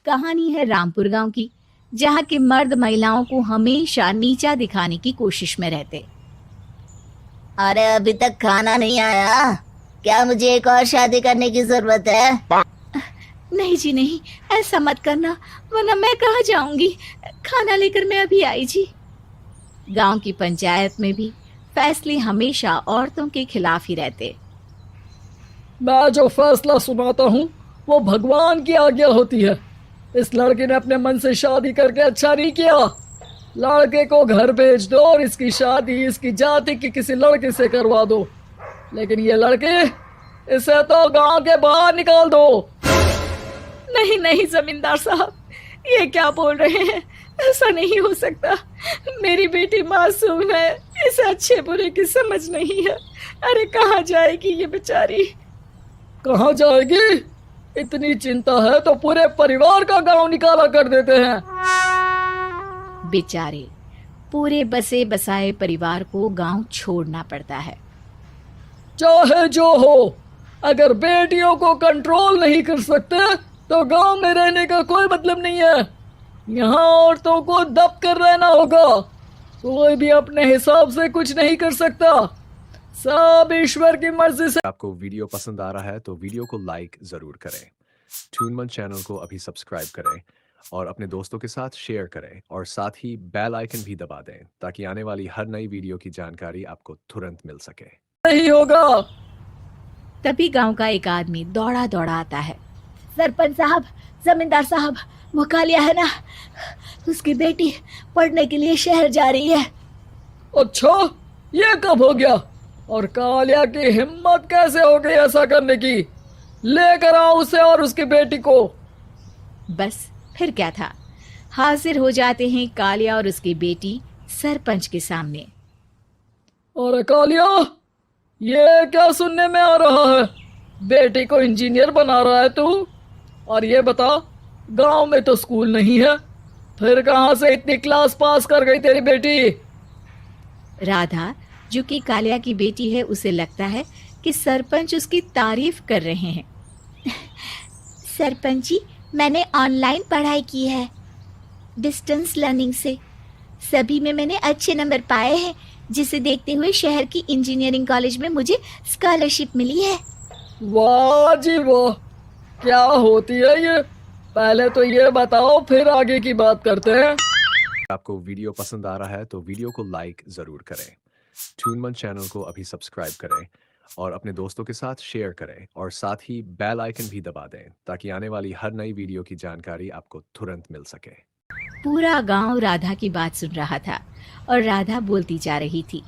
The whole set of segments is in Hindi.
कहानी है रामपुर गांव की, जहां के मर्द महिलाओं को हमेशा नीचा दिखाने की कोशिश में रहते। अरे अभी तक खाना नहीं आया क्या? मुझे एक और शादी करने की जरूरत है। नहीं जी नहीं, ऐसा मत करना, वरना मैं कहाँ जाऊंगी। खाना लेकर मैं अभी आई जी। गांव की पंचायत में भी फैसले हमेशा औरतों के खिलाफ ही रहते। मैं जो फैसला सुनाता हूँ वो भगवान की आज्ञा होती है। इस लड़के ने अपने मन से शादी करके अच्छा नहीं किया। लड़के को घर भेज दो और इसकी शादी इसकी जाति के किसी लड़के से करवा दो। लेकिन ये लड़के, इसे तो गांव के बाहर निकाल दो। नहीं नहीं जमींदार साहब, ये क्या बोल रहे हैं? ऐसा नहीं हो सकता। मेरी बेटी मासूम है, इसे अच्छे बुरे की समझ नहीं है। अरे कहाँ जाएगी ये बेचारी? कहाँ जाएगी? इतनी चिंता है तो पूरे परिवार का गांव निकाला कर देते हैं। बेचारे पूरे बसे बसाए परिवार को गांव छोड़ना पड़ता है। चाहे जो हो, अगर बेटियों को कंट्रोल नहीं कर सकते तो गांव में रहने का कोई मतलब नहीं है। यहाँ औरतों को दब कर रहना होगा। कोई भी अपने हिसाब से कुछ नहीं कर सकता, सब ईश्वर की मर्जी से। आपको वीडियो पसंद आ रहा है तो वीडियो को लाइक जरूर करें। ट्यून चैनल को अभी सब्सक्राइब करें और अपने दोस्तों के साथ शेयर करें और साथ ही बेल आइकन भी दबा दें ताकि आने वाली हर नई वीडियो की जानकारी आपको तुरंत मिल सके। नहीं होगा। तभी गांव का एक आदमी दौड़ा दौड़ा आता है। सरपंच साहब, जमींदार साहब, वो कालिया है ना, उसकी बेटी पढ़ने के लिए शहर जा रही है। अच्छा, ये कब हो गया? और कालिया की हिम्मत कैसे हो गई ऐसा करने की? लेकर आओ उसे और उसकी बेटी को। बस फिर क्या था, हाजिर हो जाते हैं कालिया और उसकी बेटी सरपंच के सामने। और कालिया, ये क्या सुनने में आ रहा है? बेटी को इंजीनियर बना रहा है तू? और ये बता, गांव में तो स्कूल नहीं है, फिर कहां से इतनी क्लास पास कर गई तेरी बेटी? राधा, जो कि कालिया की बेटी है, उसे लगता है कि सरपंच उसकी तारीफ कर रहे हैं। सरपंच जी, मैंने ऑनलाइन पढ़ाई की है, डिस्टेंस लर्निंग से। सभी में मैंने अच्छे नंबर पाए हैं, जिसे देखते हुए शहर की इंजीनियरिंग कॉलेज में मुझे स्कॉलरशिप मिली है। वाह जी वाह, क्या होती है ये? पहले तो ये बताओ, फिर आगे की बात करते हैं। आपको वीडियो पसंद आ रहा है तो वीडियो को लाइक जरूर करें। ट्यून चैनल को अभी सब्सक्राइब करें और अपने दोस्तों के साथ शेयर करें और साथ ही बेल आइकन भी दबा दें ताकि आने वाली हर नई वीडियो की जानकारी आपको तुरंत मिल सके। पूरा गांव राधा की बात सुन रहा था और राधा बोलती जा रही थी।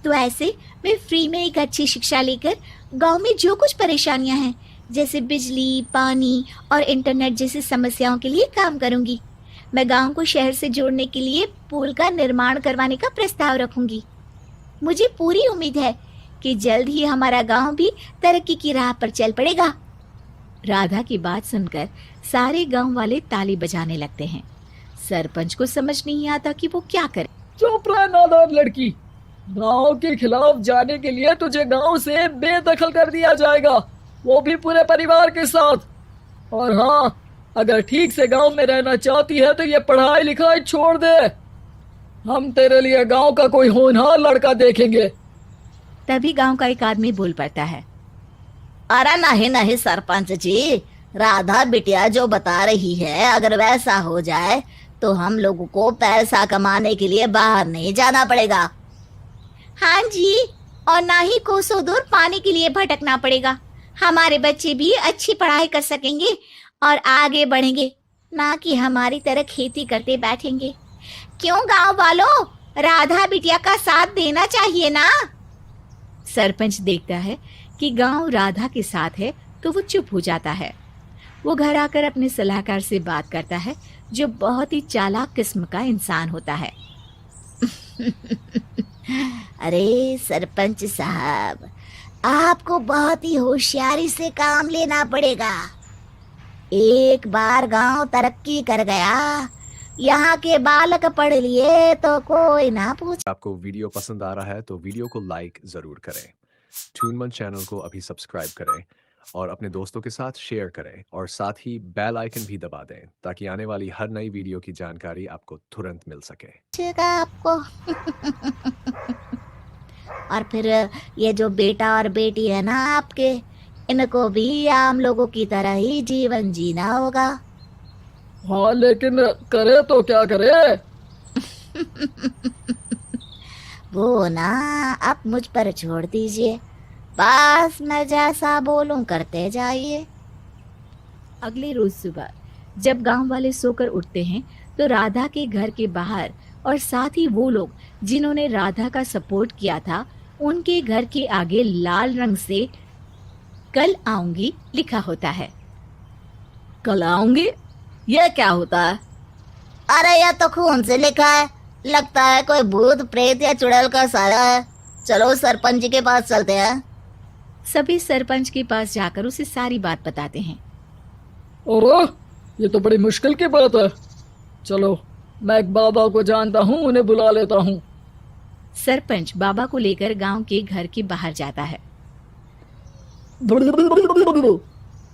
तो ऐसे मैं फ्री में एक अच्छी शिक्षा लेकर गांव में जो कुछ परेशानियां हैं, जैसे बिजली, पानी और इंटरनेट जैसी समस्याओं के लिए काम करूंगी। मैं गांव को शहर से जोड़ने के लिए पुल का निर्माण करवाने का प्रस्ताव रखूंगी। मुझे पूरी उम्मीद है कि जल्द ही हमारा गांव भी तरक्की की राह पर चल पड़ेगा। राधा की बात सुनकर सारे गांव वाले ताली बजाने लगते हैं। सरपंच को समझ नहीं आता कि वो क्या करे। चुप रह नादान लड़की, गांव के खिलाफ जाने के लिए तुझे गांव से बेदखल कर दिया जाएगा, वो भी पूरे परिवार के साथ। और हाँ, अगर ठीक से गांव में रहना चाहती है तो ये पढ़ाई लिखाई छोड़ दे। हम तेरे लिए गांव का कोई होनहार लड़का देखेंगे। तभी गांव का एक आदमी बोल पड़ता है। अरे नहीं नहीं सरपंच जी, राधा बिटिया जो बता रही है, अगर वैसा हो जाए तो हम लोगों को पैसा कमाने के लिए बाहर नहीं जाना पड़ेगा। हाँ जी, और ना ही कोसों दूर पानी के लिए भटकना पड़ेगा। हमारे बच्चे भी अच्छी पढ़ाई कर सकेंगे और आगे बढ़ेंगे, ना कि हमारी तरह खेती करते बैठेंगे। क्यों गांव वालों, राधा बिटिया का साथ देना चाहिए ना। सरपंच देखता है कि गांव राधा के साथ है तो वो चुप हो जाता है। वो घर आकर अपने सलाहकार से बात करता है, जो बहुत ही चालाक किस्म का इंसान होता है। अरे सरपंच साहब, आपको बहुत ही होशियारी से काम लेना पड़ेगा। एक बार गांव तरक्की कर गया, यहाँ के बालक पढ़ लिए तो कोई ना पूछ। आपको वीडियो पसंद आ रहा है तो वीडियो को लाइक जरूर करें। ट्यून चैनल को अभी सब्सक्राइब करें और अपने दोस्तों के साथ शेयर करें और साथ ही बेल आइकन भी दबा दें ताकि आने वाली हर नई वीडियो की जानकारी आपको तुरंत मिल सके। अच्छेगा आपको। और फिर ये जो बेटा और बेटी है ना आपके, इनको भी आम लोगों की तरह ही जीवन जीना होगा। हाँ, लेकिन करे तो क्या करे? वो ना आप मुझ पर छोड़ दीजिए, बस मैं जैसा बोलूं करते जाइए। अगले रोज सुबह जब गांव वाले सोकर उठते हैं तो राधा के घर के बाहर और साथ ही वो लोग जिन्होंने राधा का सपोर्ट किया था उनके घर के आगे लाल रंग से कल आऊंगी लिखा होता है। कल आऊंगी, ये क्या होता है? अरे यह तो खून से लिखा है, लगता है कोई भूत प्रेत या चुड़ैल का साया है। चलो सरपंच जी के पास चलते हैं। सभी सरपंच के पास जाकर उसे सारी बात बताते हैं। अरे ये तो बड़ी मुश्किल की बात है। चलो, मैं एक बाबा को जानता हूँ, उन्हें बुला लेता हूँ। सरपंच बाबा को लेकर गांव के घर के बाहर जाता है।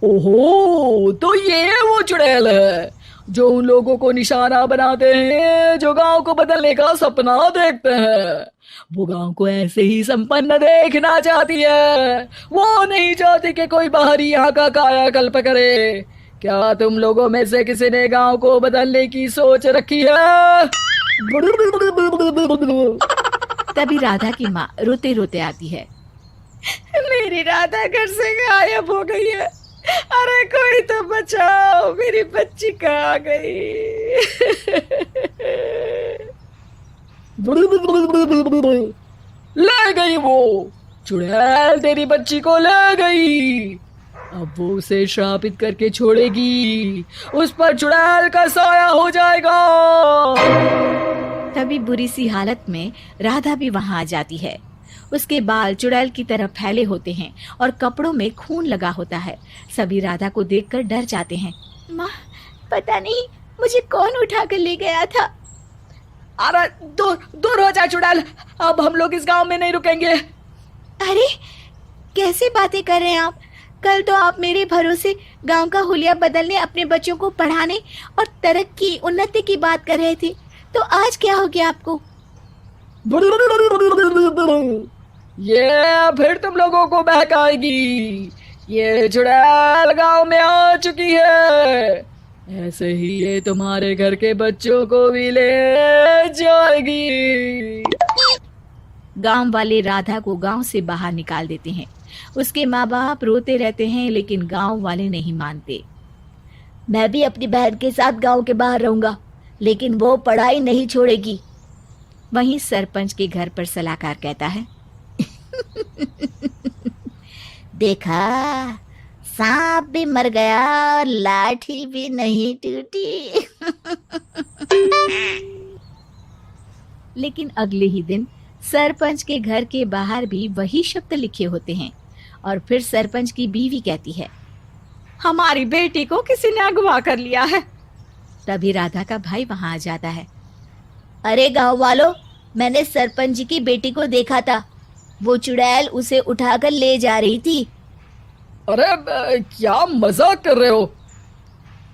ओहो, तो ये वो चुड़ैल है जो उन लोगों को निशाना बनाते हैं जो गांव को बदलने का सपना देखते हैं। वो गांव को ऐसे ही संपन्न देखना चाहती है, वो नहीं चाहती कि कोई बाहरी यहाँ का कायाकल्प करे। क्या तुम लोगों में से किसी ने गांव को बदलने की सोच रखी है? तभी राधा की माँ रोते रोते आती है। मेरी राधा घर से गायब हो गई है। अरे कोई तो बचाओ, मेरी बच्ची कहाँ गई? ले गई वो चुड़ैल, तेरी बच्ची को ले गई। अब वो उसे श्रापित करके छोड़ेगी, उस पर चुड़ैल का साया हो जाएगा। तभी बुरी सी हालत में राधा भी वहां आ जाती है। उसके बाल चुड़ैल की तरह फैले होते हैं और कपड़ों में खून लगा होता है। सभी राधा को देखकर डर जाते हैं। माँ, पता नहीं मुझे कौन उठा कर ले गया था। अरे दूर दूर हो जा चुड़ैल, अब हम लोग इस गांव में नहीं रुकेंगे। अरे कैसे बातें कर रहे हैं आप? कल तो आप मेरे भरोसे गांव का हुलिया बदलने, अपने बच्चों को पढ़ाने और तरक्की उन्नति की बात कर रहे थे, तो आज क्या हो गया आपको? ये फिर तुम लोगों को बहकाएगी। ये चुड़ैल गांव में आ चुकी है, ऐसे ही ये तुम्हारे घर के बच्चों को भी ले जाएगी। गांव वाले राधा को गांव से बाहर निकाल देते हैं। उसके माँ बाप रोते रहते हैं लेकिन गांव वाले नहीं मानते। मैं भी अपनी बहन के साथ गांव के बाहर रहूंगा, लेकिन वो पढ़ाई नहीं छोड़ेगी। वहीं सरपंच के घर पर सलाहकार कहता है। देखा, सांप भी मर गया और लाठी भी नहीं टूटी। लेकिन अगले ही दिन सरपंच के घर के बाहर भी वही शब्द लिखे होते हैं और फिर सरपंच की बीवी कहती है, हमारी बेटी को किसी ने अगवा कर लिया है। तभी राधा का भाई वहां आ जाता है। अरे गांव वालों, मैंने सरपंच जी की बेटी को देखा था, वो चुड़ैल उसे उठाकर ले जा रही थी। अरे क्या मजाक कर रहे हो?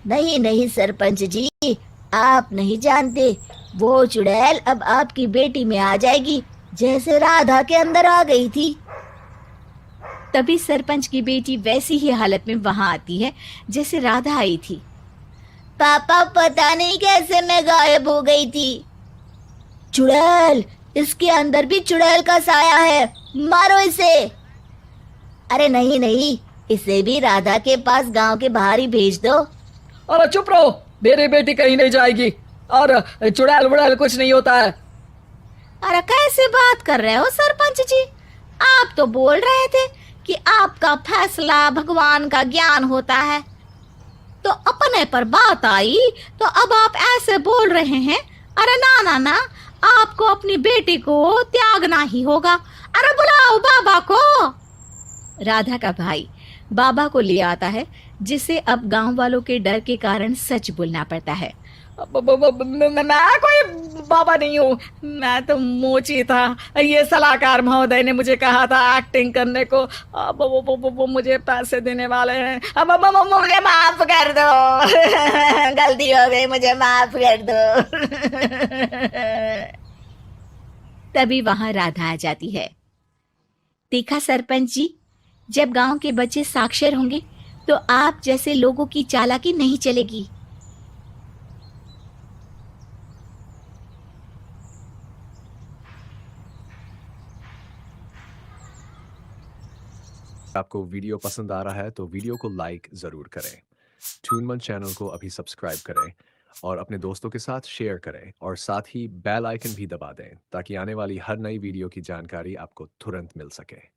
नहीं नहीं सरपंच जी, आप नहीं जानते, वो चुड़ैल अब आपकी बेटी में आ जाएगी, जैसे राधा के अंदर आ गई थी। तभी सरपंच की बेटी वैसी ही हालत में वहां आती है जैसे राधा आई थी। पापा, पता नहीं कैसे मैं गायब हो गई थी। चुड़ैल, इसके अंदर भी चुड़ैल का साया है, मारो इसे। अरे नहीं नहीं, इसे भी राधा के पास गांव के बाहर ही भेज दो। अरे चुप रहो, मेरी बेटी कहीं नहीं जाएगी और चुड़ैल वुड़ैल कुछ नहीं होता है। अरे कैसे बात कर रहे हो सरपंच जी? आप तो बोल रहे थे कि आपका फैसला भगवान का ज्ञान होता है, तो अपने पर बात आई तो अब आप ऐसे बोल रहे हैं। अरे ना ना ना, आपको अपनी बेटी को त्यागना ही होगा। अरे बुलाओ बाबा को। राधा का भाई बाबा को ले आता है, जिसे अब गांव वालों के डर के कारण सच बोलना पड़ता है। मैं कोई बाबा नहीं हूँ, मैं तो मोची था। ये सलाहकार महोदय ने मुझे कहा था एक्टिंग करने को। अब वो मुझे पैसे देने वाले हैं। अब मुझे माफ कर दो। गलती हो गई, मुझे माफ कर दो। तभी वहां राधा आ जाती है। देखा सरपंच जी, जब गांव के बच्चे साक्षर होंगे तो आप जैसे लोगों की चालाकी नहीं चलेगी। आपको वीडियो पसंद आ रहा है तो वीडियो को लाइक ज़रूर करें। ट्यूनमन चैनल को अभी सब्सक्राइब करें और अपने दोस्तों के साथ शेयर करें और साथ ही बेल आइकन भी दबा दें ताकि आने वाली हर नई वीडियो की जानकारी आपको तुरंत मिल सके।